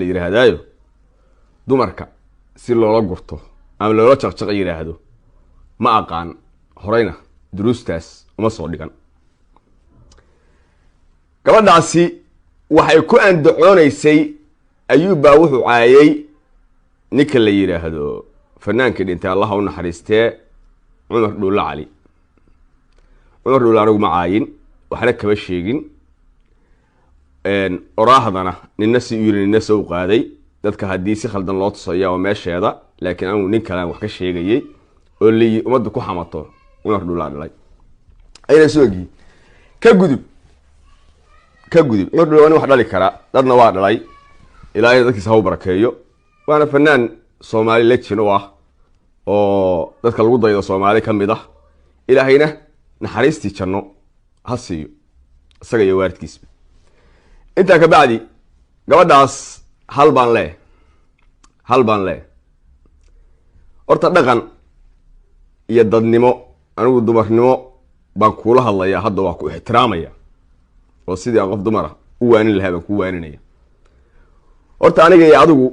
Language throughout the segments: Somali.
yiraahdayo dumarka si loola gurto ama loola jaqjaq yiraahdo ma aqaan horeyna duruustaas uma soo dhigan gabadhaasi waxay ku andacoonaysay ayuuba wuxuu caayay ninka la yiraahdo fanaanka dhintay Allah u naxariistee Umar Dhuulla Cali Umar Dhuulla anigu ma caayin waxna kaba sheegin oraahdana ninna si yiri ninna soo qaaday dadka hadii si khaldan loo tusaya oo meesheeda laakiin anigu nin kale wax ka sheegayay oo li umada ku xamato Umar Dhuulla Cali ayna soogi ka gudub Umar Dhuulla wax dhali kara dadna waa dhalay ilaahay dadkiisa ha barakeeyo waana fanaan Soomaali legend oo dadka lagu daydo Soomaali kamid ah ilaahayna naxariistii janno ha siiyo isaga iyo waalidkiisa inta ka bacdi gabadhaas hal baan leh horta dhaqan iyo dadnimo anigu dumarnimo baan kula hadlayaa hadda waa ku ixtiraamaya oo sidii qof dumar ah u waanin lahaa baan ku waaninaya horta aniga iyo adigu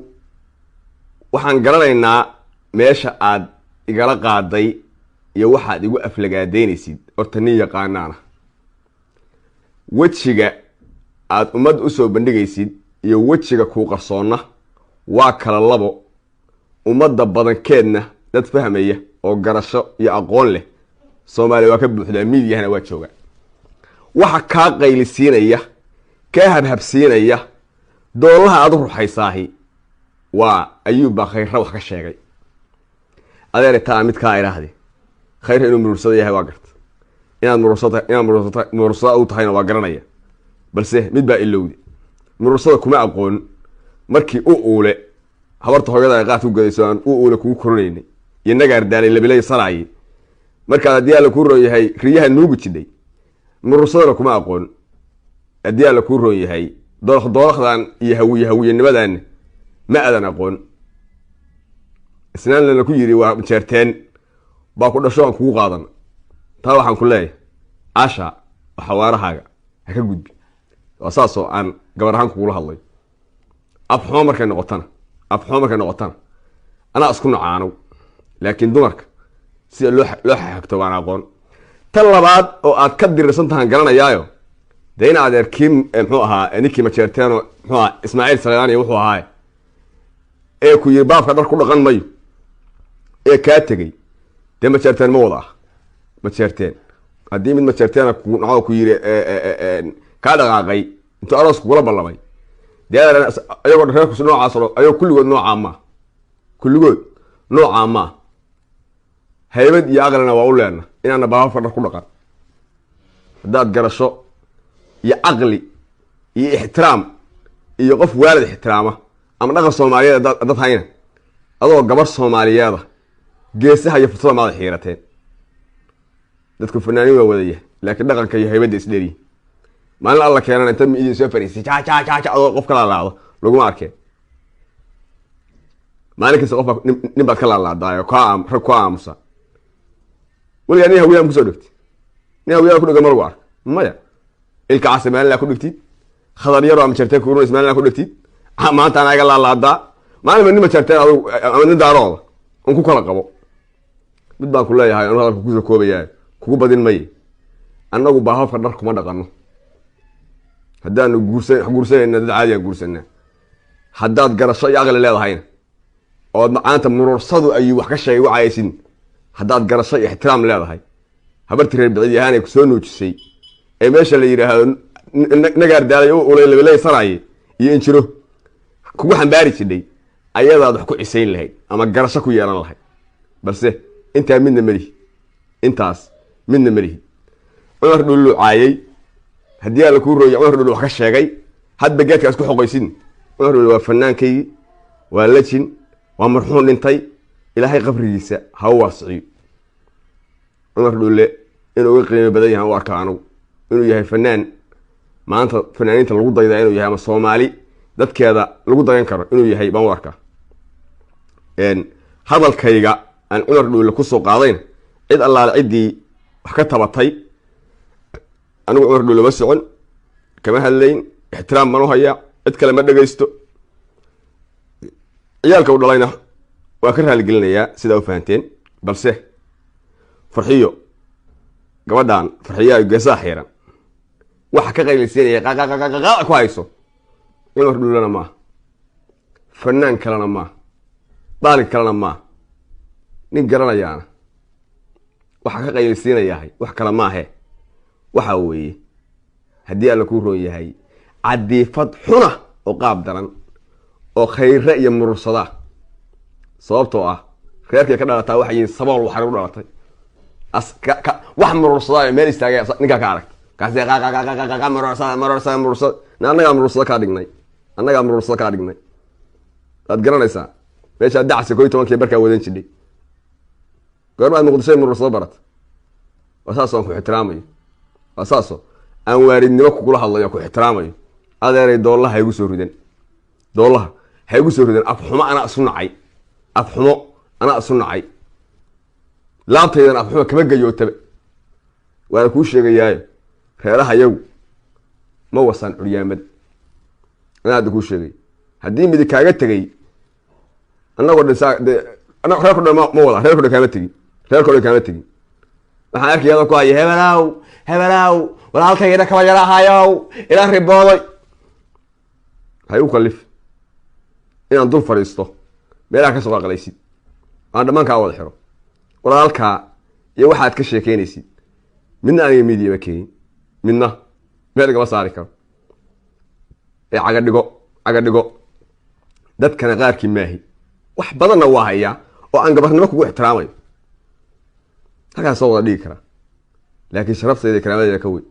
waxaan garanaynaa meesha aad igala qaaday iyo waxaad igu aflagaadeynaysid horta nin yaqaanaana wajiga aad umad u soo bandhigaysid iyo wajiga ku qarsoonna waa kala labo umada badankeedna dad fahmaya oo garasho iyo aqoon leh Soomaaliya waa ka buuxdaa miidiyahana waa jooga waxa ka qaylisiinaya ka habhabsiinaya doolaha aad ruuxaysaahi waa ayuuba khayra wax ka sheegay adeerta mid ka iraahdi khayr inuu mursada yahay waa garta inaad mursada u tahayna waa garanaya balse mid baa ilowdi mursada kuma aqoon markii uu uule habarta hooyada qaat u gadayso aan uu uule ku koronayay inaga ardaalay labilay saraay marka hadii la ku roon yahay riyaha nuugu jiday mursada kuma aqoon hadii la ku roon yahay doorxdan iyo hawiyanimadan ma adan aqoon isnaan la ku yiri waa jeerteen baa ku dhasho aan kugu qaadan taa waxaan ku leeyahay asha xawaarahaaga ha ka gudbi wasaaso aan gabar ahaan kugu hadlay afxoo markay noqotana ana isku nacaano laakiin dumarka si loo xigto waan aqoon tan labaad oo aad ka dirsan tahan garanayaayo deena adeerkiin muxuu ahaa ninkii ma jeerteen muxuu ahaa Ismaaciil Salaani wuxuu ahaa ku yiri baabka dhar ku dhaqan mayo ka tagay de ma jeerteen ma wada ma jeerteen hadii mid ma jeerteen ku naco ku yiri ka dhaqaaqay inta aroos ku la ballamay deedana ayagoo reerku noocaas ayuu kulligood nooca ma haybad iyo aqalna waa u leena inaana baabka dhar ku dhaqan hadaad garasho iyo aqli iyo ixtiraam iyo qof waalid ixtiraama ama dhaqan Soomaaliyeed dad hayna adoo gabar Soomaaliyeed geesaha iyo fursada ma xiirateen dadku fanaaniin waa wadaya laakiin dhaqanka iyo haybada isdheeri maalin alla keenana inta miidin soo fariisay adoo qof kala laado lagu arkay maalinkiisa qof nin baad kala laadaayo ka aamusa wali ani hawiyaan ku soo dhigtay nin hawiyaan ku dhiga mar waar maya ilka casmaan la ku dhigtid khadar yaro am jartay ku ruus maalin la ku dhigtid maanta anaga la laada maalin nin ma jartay ama nin daarooda on ku kala qabo mid baan ku leeyahay anu hadalku ku soo koobayaa kugu badin may annagu baahafka dhar kuma dhaqano hadaan guursanayna dad caadi ah guursanaa hadaad garasho iyo aqli leedahayna oo maanta murursadu ay wax ka sheegay wacaysin hadaad garasho iyo ixtiraam leedahay habartii reer bicid yahay ku soo nuujisay ee meesha la yiraahdo nagaar daalay oo leelay saraay iyo injiro kugu xambaari jiday ayadaad wax ku cisayn lahayd ama garasho ku yeelan lahayd balse inta midna mari Umar Dhuulla caayay hadii la ku rooyay Umar Dhuulla wax ka sheegay hadba geedkaas ku xoqaysin Umar Dhuulla waa fanaankay waa legend waa marxuun dhintay ilaahay qabrigiisa ha waasiyo Umar Dhuulla inuu qiimo badan yahay waa kaanu inuu yahay fanaan maanta fanaaniinta lagu dayday inuu yahay ama Soomaali dadkeeda lagu dayan karo inuu yahay baan warka hadalkayga aan Umar Dhuulla ku soo qaadayn cid Allah cidii wax ka tabatay anigu Umar Dhuulla ma socon kama hadlayn ixtiraam ma haya cid kale ma dhageysto ciyaalka u dhalayna waa ka raali gelinayaa sidaa u fahanteen balse farxiyo gabadhan farxiyo ay geesaha xiran waxa ka qaylisanaya qaqaqaqaqa ku hayso in war dhulana ma fanaan kalena ma daalin kalena ma nin garanayaana waxa ka qaylisanaya wax kala ma ahe waxa weeye haddii alla ku roon yahay cadiifad xuna oo qaab daran oo khayra iyo mursada sababtoo ah reerkay ka dhalataa waxa yiin sabool waxa u dhalatay wax mursada meel istaagay ninka ka arag kaasay qaqa mursada annaga mursada ka dhignay aad garanaysaa meesha dacsi 12 barka wadan jidhay goorma muqdisho mursada barat wasaaso ku ixtiraamayo wasaaso aan waaridnimo ku kula hadlayo ku ixtiraamayo adeeray doolaha ay ugu soo rideen doolaha hay ugu soo rideen afxumo ana sunacay laabtaydan afxumo kama gayootaba waan ku sheegayaayo reeraha yagu ma wasan curyaamad ana ku sheegay hadii mid kaaga tagay anagoo dhinsaa ana reerku dhan ma wada reerku dhan kama tagi waxaan arkayaa ku ay hebelaaw walaalkayna kala yaraahayow ila ribooday hay u qalif inaan dul fariisto meelaha ka soo qalaysid aan dhamaan ka wada xiro walaalka iyo waxaad ka sheekeynaysid midna aniga media ma keen midna meel gaba saari karo ee caga dhigo dadkana qaarkii maahi wax badanna waa hayaa oo aan gabarnimo kugu ixtiraamayo halkaa soo wada dhigi karaa laakiin sharafteeda karaamadeeda ka weyn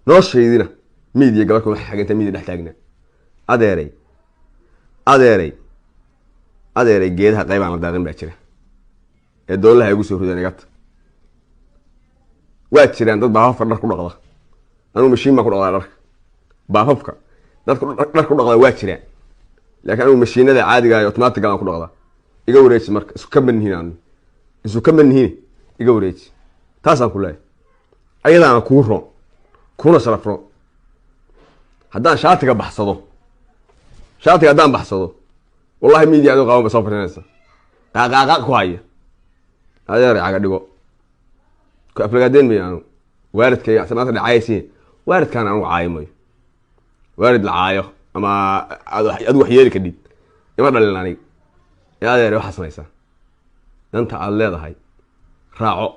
noloshaydina media gabarka waxa xaganta media dhex taagnaa adeeray geedaha qaybaan la daaqin baa jira ee doolaha ay ugu soo rideen igata waa jiraan dad baafafka dhar ku dhaqda anu mashiin baan ku dhaqdaa dharka baafafka dadka dhar ku dhaqda waa jiraan laakiin anu mashiinada caadiga ah automatic aan ku dhaqdaa iga wareeji marka isu ka manhiin iga wareeji taasaan ku leeyahay ayadaana kuu roon kuna sharaf roon haddaan shaatiga haddaan baxsado wallahi media adoo qaban ba soo fariinaysa qaqaqa ku haya adeer caga dhigo ku aflagaadeen miyaanu waalidkay asnaanta dhacaysi waalidkaan aanu caaymayo waalid la caayo ama aad wax yeeli kadib ima dhalin aniga adeer waxa samaysaa danta aad leedahay raaco